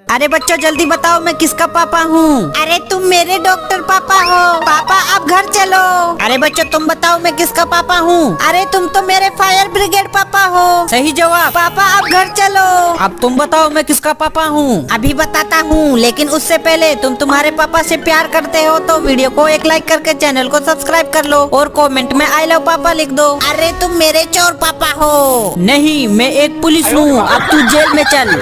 अरे बच्चों जल्दी बताओ मैं किसका पापा हूँ। अरे तुम मेरे डॉक्टर पापा हो। पापा अब घर चलो। अरे बच्चों तुम बताओ मैं किसका पापा हूँ। अरे तुम तो मेरे फायर ब्रिगेड पापा हो। सही जवाब। पापा अब घर चलो। अब तुम बताओ मैं किसका पापा हूँ। अभी बताता हूँ, लेकिन उससे पहले तुम तुम्हारे पापा से प्यार करते हो तो वीडियो को एक लाइक करके चैनल को सब्सक्राइब कर लो और कमेंट में आई लव पापा लिख दो। अरे तुम मेरे चोर पापा हो। नहीं, मैं एक पुलिस हूँ। अब तू जेल में चल।